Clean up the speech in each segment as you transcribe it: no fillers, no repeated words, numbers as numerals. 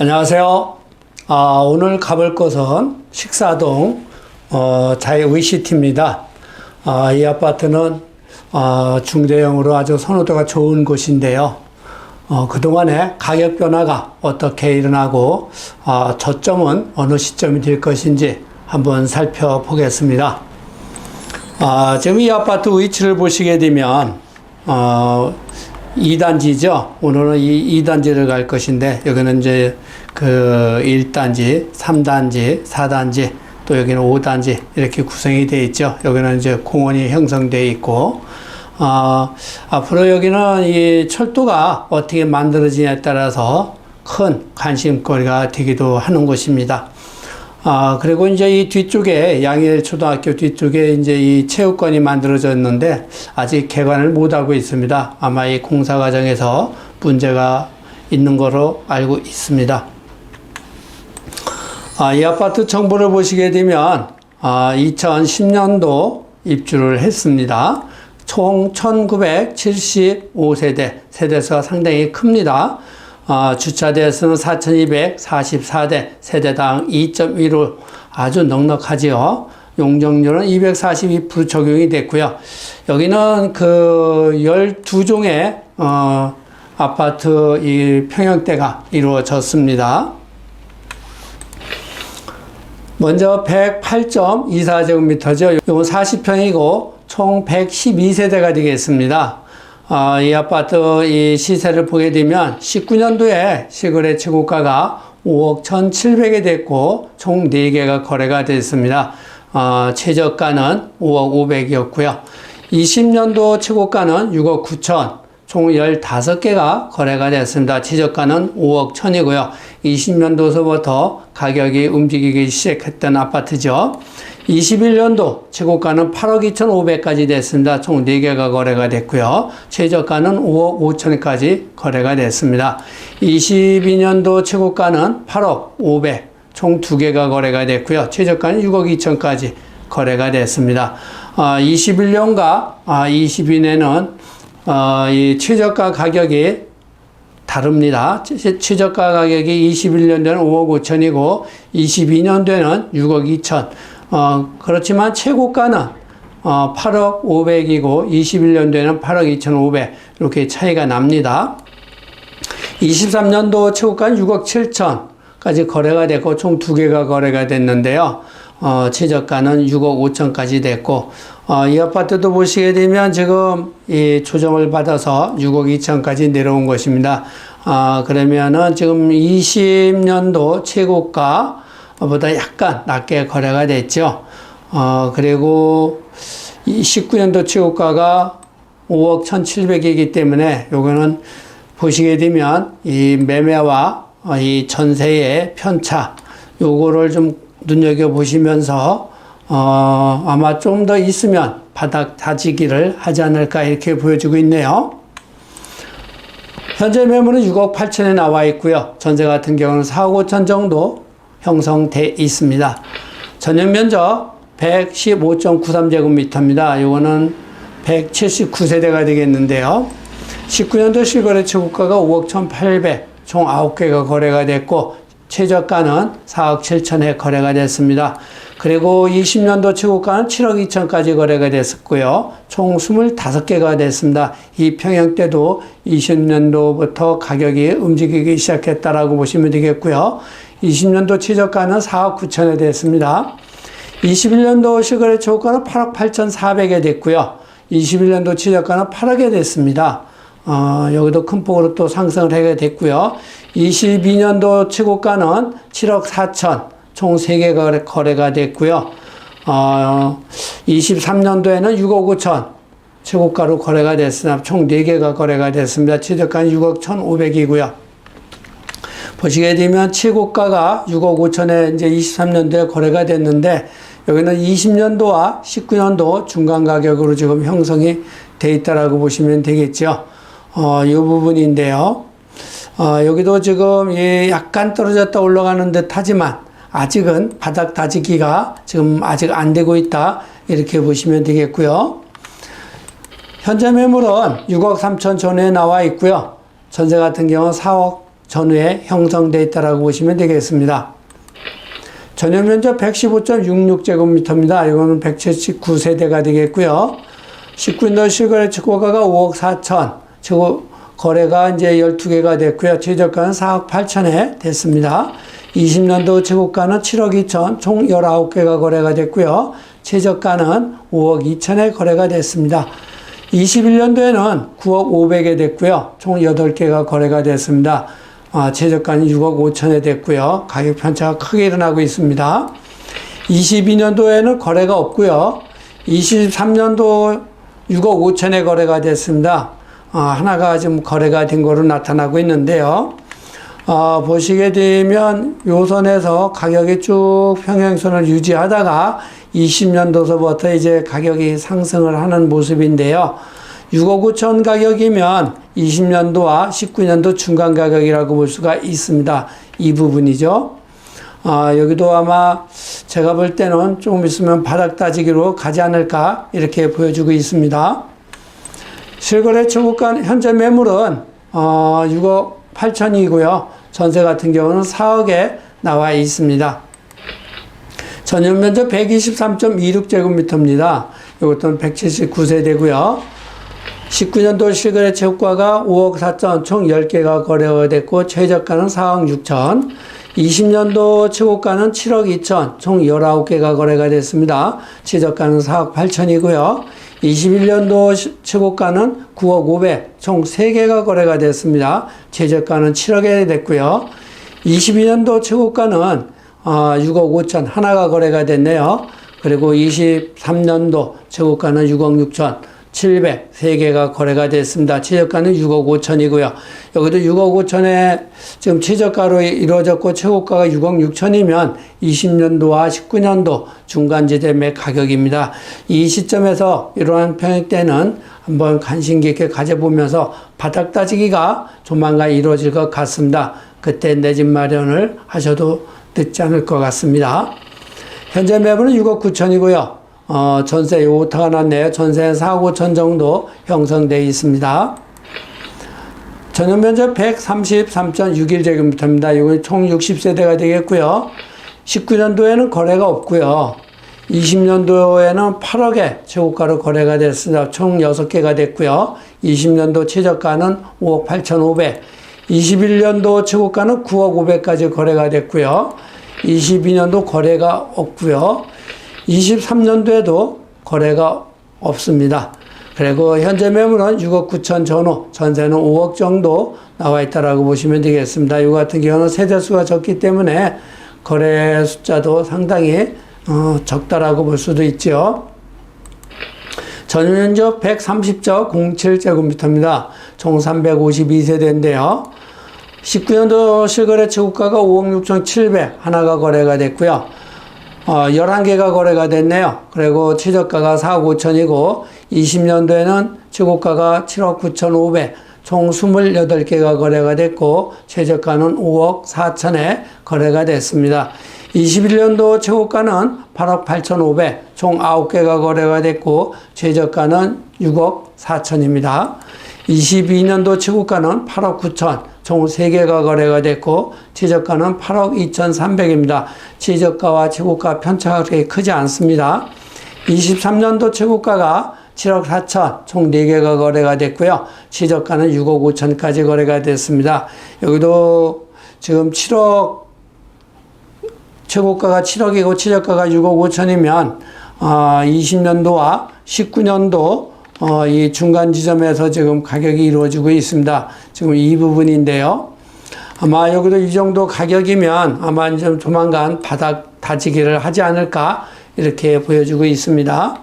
안녕하세요. 오늘 가볼 곳은 식사동 자유의시티입니다. 이 아파트는 중대형으로 아주 선호도가 좋은 곳인데요. 그동안에 가격 변화가 어떻게 일어나고 저점은 어느 시점이 될 것인지 한번 살펴보겠습니다. 지금 이 아파트 위치를 보시게 되면 2단지죠. 오늘은 이 2단지를 갈 것인데, 여기는 이제 그 1단지, 3단지, 4단지, 또 여기는 5단지 이렇게 구성이 되어 있죠. 여기는 이제 공원이 형성되어 있고, 앞으로 여기는 이 철도가 어떻게 만들어지냐에 따라서 큰 관심거리가 되기도 하는 곳입니다. 그리고 이제 이 뒤쪽에 양일초등학교 뒤쪽에 이제 이 체육관이 만들어졌는데 아직 개관을 못하고 있습니다. 아마 이 공사 과정에서 문제가 있는 거로 알고 있습니다. 이 아파트 정보를 보시게 되면 2010년도 입주를 했습니다. 총 1975세대, 세대수가 상당히 큽니다. 주차 대수는 4244대, 세대당 2.15 아주 넉넉하지요. 용적률은 242% 적용이 됐고요. 여기는 그 12종의 아파트 이 평형대가 이루어졌습니다. 먼저 108.24제곱미터죠. 이건 40평이고 총 112세대가 되겠습니다. 이 아파트 이 시세를 보게 되면 19년도에 시거래 최고가가 5억 1,700에 됐고 총 4개가 거래가 됐습니다. 최저가는 5억 500이었고요. 20년도 최고가는 6억 9천, 총 15개가 거래가 됐습니다. 최저가는 5억 1,000이고요. 20년도서부터 가격이 움직이기 시작했던 아파트죠. 21년도 최고가는 8억 2,500까지 됐습니다. 총 4개가 거래가 됐고요. 최저가는 5억 5천까지 거래가 됐습니다. 22년도 최고가는 8억 500, 총 2개가 거래가 됐고요. 최저가는 6억 2천까지 거래가 됐습니다. 21년과 22년은 이 최저가 가격이 다릅니다. 최저가 가격이 21년도에는 5억 5천이고 22년도에는 6억 2천. 그렇지만 최고가는 8억 500이고 21년도에는 8억 2,500 이렇게 차이가 납니다. 23년도 최고가는 6억 7천까지 거래가 됐고 총 2개가 거래가 됐는데요. 최저가는 6억 5천까지 됐고 이 아파트도 보시게 되면 지금 이 조정을 받아서 6억 2천까지 내려온 것입니다. 그러면은 지금 20년도 최고가 보다 약간 낮게 거래가 됐죠. 그리고 19년도 최고가가 5억 1,700이기 때문에 요거는 보시게 되면 이 매매와 이 전세의 편차 요거를 좀 눈여겨보시면서 아마 좀 더 있으면 바닥 다지기를 하지 않을까 이렇게 보여주고 있네요. 현재 매물은 6억 8천에 나와 있고요. 전세 같은 경우는 4억 5천 정도 형성돼 있습니다. 전용 면적 115.93제곱미터입니다. 이거는 179세대가 되겠는데요. 19년도 실거래 최고가가 5억 1,800, 총 9개가 거래가 됐고 최저가는 4억 7천에 거래가 됐습니다. 그리고 20년도 최고가는 7억 2천까지 거래가 됐었고요. 총 25개가 됐습니다. 이 평형대도 20년도부터 가격이 움직이기 시작했다라고 보시면 되겠고요. 20년도 최저가는 4억 9천에 됐습니다. 21년도 실거래 최고가는 8억 8,400에 됐고요. 21년도 최저가는 8억에 됐습니다. 여기도 큰 폭으로 또 상승을 하게 됐고요. 22년도 최고가는 7억 4천, 총 3개가 거래가 됐고요. 23년도에는 6억 5천 최고가로 거래가 됐으나 총 4개가 거래가 됐습니다. 최저가는 6억 1,500이고요. 보시게 되면 최고가가 6억 5천에 이제 23년도에 거래가 됐는데 여기는 20년도와 19년도 중간 가격으로 지금 형성이 돼 있다라고 보시면 되겠죠. 이 부분인데요. 여기도 지금 약간 떨어졌다 올라가는 듯 하지만 아직은 바닥 다지기가 지금 아직 안 되고 있다 이렇게 보시면 되겠고요. 현재 매물은 6억 3천 전에 나와 있고요. 전세 같은 경우는 4억 전후에 형성되어 있다고 보시면 되겠습니다. 전용 면적 115.66제곱미터입니다. 이거는 179세대가 되겠고요. 19년도 실거래처 고가가 5억 4천, 거래가 이제 12개가 됐고요. 최저가는 4억 8천에 됐습니다. 20년도 최고가는 7억 2천, 총 19개가 거래가 됐고요. 최저가는 5억 2천에 거래가 됐습니다. 21년도에는 9억 500에 됐고요. 총 8개가 거래가 됐습니다. 최저가는 6억 5천에 됐고요. 가격 편차가 크게 일어나고 있습니다. 22년도에는 거래가 없고요. 23년도 6억 5천에 거래가 됐습니다. 하나가 지금 거래가 된 거로 나타나고 있는데요. 보시게 되면 요 선에서 가격이 쭉 평행선을 유지하다가 20년도서부터 이제 가격이 상승을 하는 모습인데요. 6억 5천 가격이면 20년도와 19년도 중간 가격이라고 볼 수가 있습니다. 이 부분이죠. 여기도 아마 제가 볼 때는 조금 있으면 바닥 따지기로 가지 않을까 이렇게 보여주고 있습니다. 실거래 초고가 현재 매물은 6억 8천이고요. 전세 같은 경우는 4억에 나와 있습니다. 전용 면적 123.26제곱미터입니다. 이것도 179세대고요. 19년도 실거래 최고가가 5억 4천, 총 10개가 거래가 됐고 최저가는 4억 6천. 20년도 최고가는 7억 2천, 총 19개가 거래가 됐습니다. 최저가는 4억 8천이고요. 21년도 최고가는 9억 5백, 총 3개가 거래가 됐습니다. 최저가는 7억에 됐고요. 22년도 최고가는 6억 5천, 하나가 거래가 됐네요. 그리고 23년도 최고가는 6억 6천, 700, 3개가 거래가 됐습니다. 최저가는 6억 5천이고요. 여기도 6억 5천에 지금 최저가로 이루어졌고 최고가가 6억 6천이면 20년도와 19년도 중간지대 매 가격입니다. 이 시점에서 이러한 평행 때는 한번 관심 깊게 가져보면서 바닥 따지기가 조만간 이루어질 것 같습니다. 그때 내 집 마련을 하셔도 늦지 않을 것 같습니다. 현재 매물은 6억 9천이고요. 전세 오타가 났네요. 전세는 4억 5천 정도 형성되어 있습니다. 전용 면적 133.61제곱미터입니다. 이건 총 60세대가 되겠고요. 19년도에는 거래가 없고요. 20년도에는 8억에 최고가로 거래가 됐습니다. 총 6개가 됐고요. 20년도 최저가는 5억 8,500. 21년도 최고가는 9억 500까지 거래가 됐고요. 22년도 거래가 없고요. 23년도에도 거래가 없습니다. 그리고 현재 매물은 6억 9천 전후, 전세는 5억 정도 나와 있다라고 보시면 되겠습니다. 이 같은 경우는 세대수가 적기 때문에 거래 숫자도 상당히 적다라고 볼 수도 있죠. 전용면적 130.07제곱미터입니다. 총 352세대인데요. 19년도 실거래 최고가가 5억 6천 7백, 하나가 거래가 됐고요. 11개가 거래가 됐네요. 그리고 최저가가 4억 5천이고 20년도에는 최고가가 7억 9천 5백, 총 28개가 거래가 됐고 최저가는 5억 4천에 거래가 됐습니다. 21년도 최고가는 8억 8천 5백, 총 9개가 거래가 됐고 최저가는 6억 4천입니다. 22년도 최고가는 8억 9천, 총 3개가 거래가 됐고 최저가는 8억 2,300입니다. 최저가와 최고가 편차가 그렇게 크지 않습니다. 23년도 최고가가 7억 4천, 총 4개가 거래가 됐고요. 최저가는 6억 5천까지 거래가 됐습니다. 여기도 지금 7억, 최고가가 7억이고 최저가가 6억 5천이면 20년도와 19년도 이 중간 지점에서 지금 가격이 이루어지고 있습니다. 지금 이 부분인데요. 아마 여기도 이 정도 가격이면 아마 좀 조만간 바닥 다지기를 하지 않을까 이렇게 보여주고 있습니다.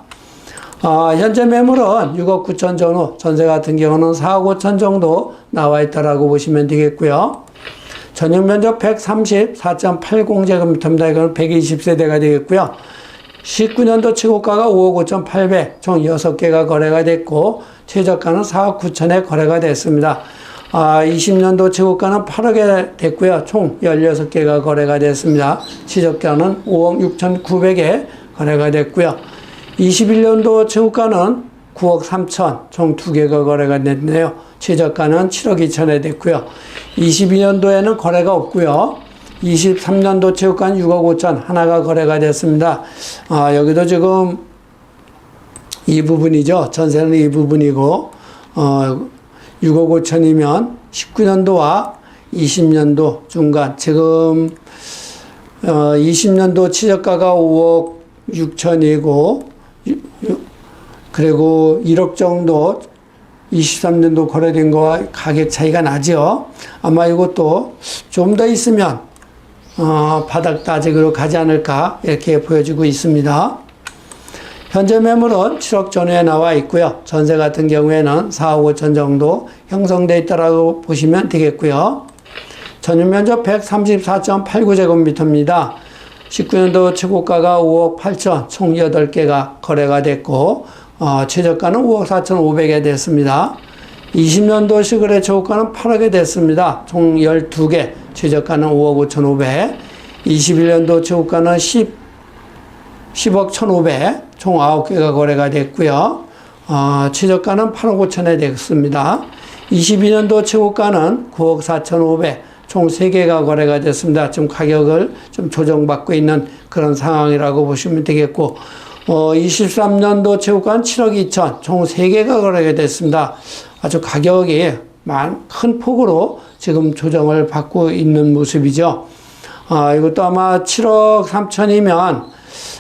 현재 매물은 6억 9천 전후, 전세 같은 경우는 4억 5천 정도 나와 있다라고 보시면 되겠고요. 전용 면적 134.80제곱미터입니다. 이건 120세대가 되겠고요. 19년도 최고가가 5억 5천 8백, 총 6개가 거래가 됐고 최저가는 4억 9천에 거래가 됐습니다. 20년도 최고가는 8억에 됐고요. 총 16개가 거래가 됐습니다. 최저가는 5억 6천 9백에 거래가 됐고요. 21년도 최고가는 9억 3천, 총 2개가 거래가 됐네요. 최저가는 7억 2천에 됐고요. 22년도에는 거래가 없고요. 23년도 최고가는 6억 5천, 하나가 거래가 됐습니다. 여기도 지금 이 부분이죠. 전세는 이 부분이고, 6억 5천이면 19년도와 20년도 중간, 지금 20년도 최저가가 5억 6천이고, 그리고 1억 정도 23년도 거래된 거와 가격 차이가 나죠. 아마 이것도 좀 더 있으면 바닥 따직으로 가지 않을까 이렇게 보여지고 있습니다. 현재 매물은 7억 전후에 나와 있고요. 전세 같은 경우에는 4억 5천 정도 형성되어 있다고 보시면 되겠고요. 전용 면적 134.89제곱미터입니다. 19년도 최고가가 5억 8천, 총 8개가 거래가 됐고, 최저가는 5억 4,500에 됐습니다. 20년도 시거래 최고가는 8억에 됐습니다. 총 12개, 최저가는 5억 5,500. 21년도 최고가는 10억 1,500, 총 9개가 거래가 됐고요. 최저가는 8억 5천에 됐습니다. 22년도 최고가는 9억 4,500, 총 3개가 거래가 됐습니다. 좀 가격을 좀 조정받고 있는 그런 상황이라고 보시면 되겠고, 23년도 최고가는 7억 2천, 총 3개가 거래가 됐습니다. 아주 가격이 큰 폭으로 지금 조정을 받고 있는 모습이죠. 이것도 아마 7억 3천이면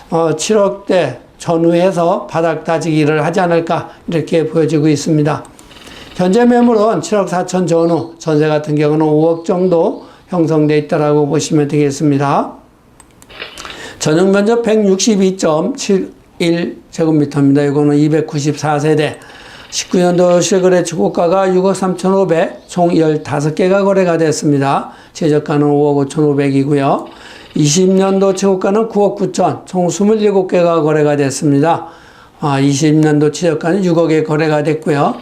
7억대 전후에서 바닥 다지기를 하지 않을까 이렇게 보여지고 있습니다. 현재 매물은 7억 4천 전후, 전세 같은 경우는 5억 정도 형성되어 있다고 보시면 되겠습니다. 전용 면적 162.71제곱미터입니다. 이거는 294세대. 19년도 실거래 최고가가 6억 3,500, 총 15개가 거래가 됐습니다. 최저가는 5억 5,500이고요. 20년도 최고가는 9억 9천, 총 27개가 거래가 됐습니다. 20년도 최저가는 6억에 거래가 됐고요.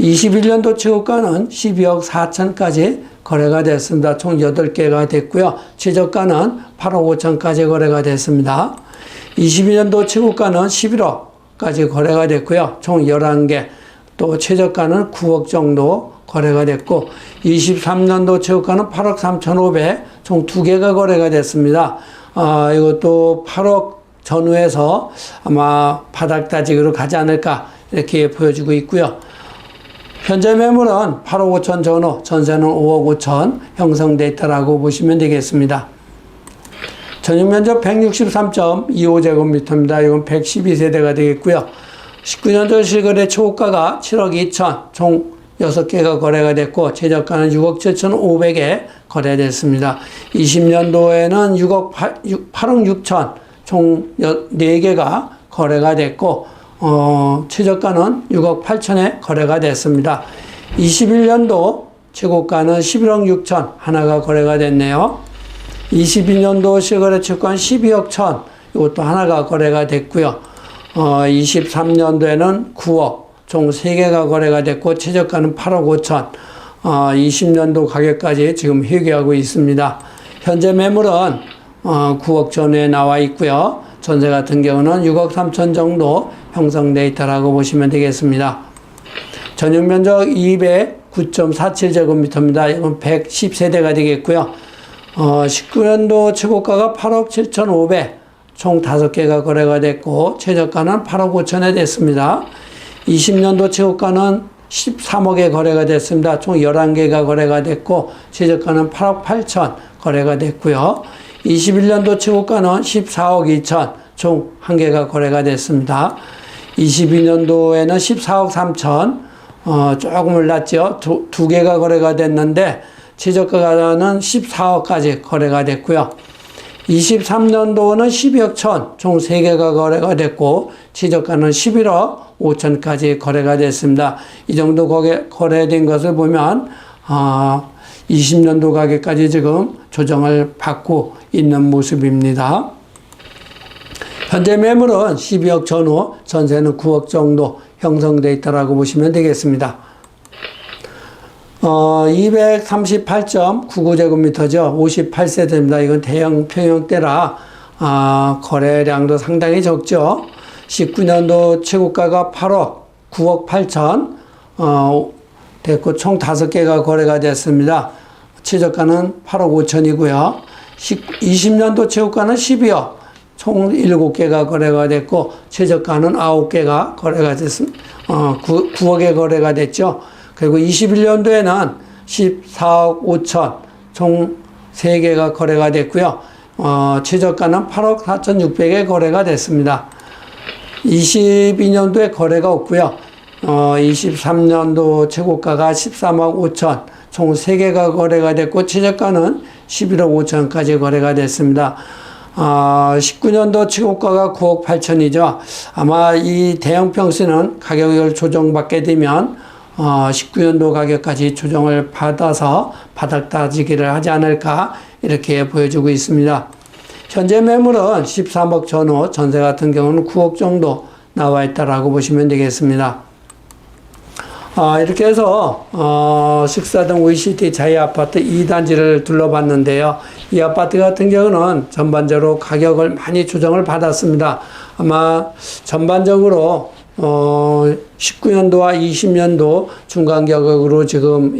21년도 최고가는 12억 4천까지 거래가 됐습니다. 총 8개가 됐고요. 최저가는 8억 5천까지 거래가 됐습니다. 22년도 최고가는 11억까지 거래가 됐고요. 총 11개, 또 최저가는 9억 정도 거래가 됐고, 23년도 최고가는 8억 3,500, 총 2개가 거래가 됐습니다. 이것도 8억 전후에서 아마 바닥 다직으로 가지 않을까 이렇게 보여지고 있고요. 현재 매물은 8억 5천 전후, 전세는 5억 5천 형성되어 있다고 보시면 되겠습니다. 전용 면적 163.25제곱미터입니다. 이건 112세대가 되겠고요. 19년도 실거래 초고가가 7억 2천, 총 6개가 거래가 됐고, 최저가는 6억 7,500에 거래됐습니다. 20년도에는 8억 6천, 총 4개가 거래가 됐고, 최저가는 6억 8천에 거래가 됐습니다. 21년도 최고가는 11억 6천, 하나가 거래가 됐네요. 22년도 실거래 최고가는 12억 천, 이것도 하나가 거래가 됐고요. 23년도에는 9억, 총 3개가 거래가 됐고, 최저가는 8억 5천, 20년도 가격까지 지금 회귀하고 있습니다. 현재 매물은 9억 전후에 나와 있고요. 전세 같은 경우는 6억 3천 정도 형성되어 있다고 보시면 되겠습니다. 전용 면적 209.47제곱미터입니다. 이건 110세대가 되겠고요. 19년도 최고가가 8억 7,500, 총 5개가 거래가 됐고, 최저가는 8억 5천에 됐습니다. 20년도 최고가는 13억에 거래가 됐습니다. 총 11개가 거래가 됐고, 최저가는 8억 8천 거래가 됐고요. 21년도 최고가는 14억 2천, 총 1개가 거래가 됐습니다. 22년도에는 14억 3천, 조금 올랐죠. 2개가 거래가 됐는데, 최저가는 14억까지 거래가 됐고요. 23년도는 12억 천, 총 3개가 거래가 됐고, 최저가는 11억 5천까지 거래가 됐습니다. 이 정도 거래된 것을 보면, 20년도 가격까지 지금 조정을 받고 있는 모습입니다. 현재 매물은 12억 전후, 전세는 9억 정도 형성되어 있다고 보시면 되겠습니다. 238.99제곱미터죠. 58세대입니다. 이건 대형 평형대라 거래량도 상당히 적죠. 19년도 최고가가 8억 9억 8천 됐고 총 5개가 거래가 됐습니다. 최저가는 8억 5천이고요. 20년도 최고가는 12억, 총 7개가 거래가 됐고 최저가는 9개가 거래가 됐습니다. 9억에 거래가 됐죠. 그리고 21년도에는 14억 5천, 총 3개가 거래가 됐고요. 최저가는 8억 4,600에 거래가 됐습니다. 22년도에 거래가 없고요. 23년도 최고가가 13억 5천, 총 3개가 거래가 됐고 최저가는 11억 5천까지 거래가 됐습니다. 19년도 최고가가 9억 8천이죠. 아마 이 대형 평수는 가격을 조정받게 되면 19년도 가격까지 조정을 받아서 바닥 다지기를 하지 않을까 이렇게 보여주고 있습니다. 현재 매물은 13억 전후, 전세 같은 경우는 9억 정도 나와 있다라고 보시면 되겠습니다. 이렇게 해서 식사동 OECD 자이아파트 2단지를 둘러봤는데요. 이 아파트 같은 경우는 전반적으로 가격을 많이 조정을 받았습니다. 아마 전반적으로 19년도와 20년도 중간 가격으로 지금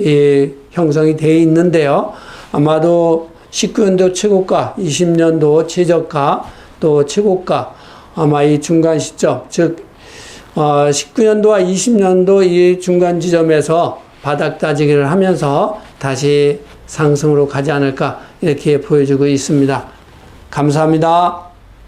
형성이 되어 있는데요. 아마도 19년도 최고가, 20년도 최저가, 또 최고가, 아마 이 중간 시점, 즉 19년도와 20년도 이 중간 지점에서 바닥 다지기를 하면서 다시 상승으로 가지 않을까 이렇게 보여주고 있습니다. 감사합니다.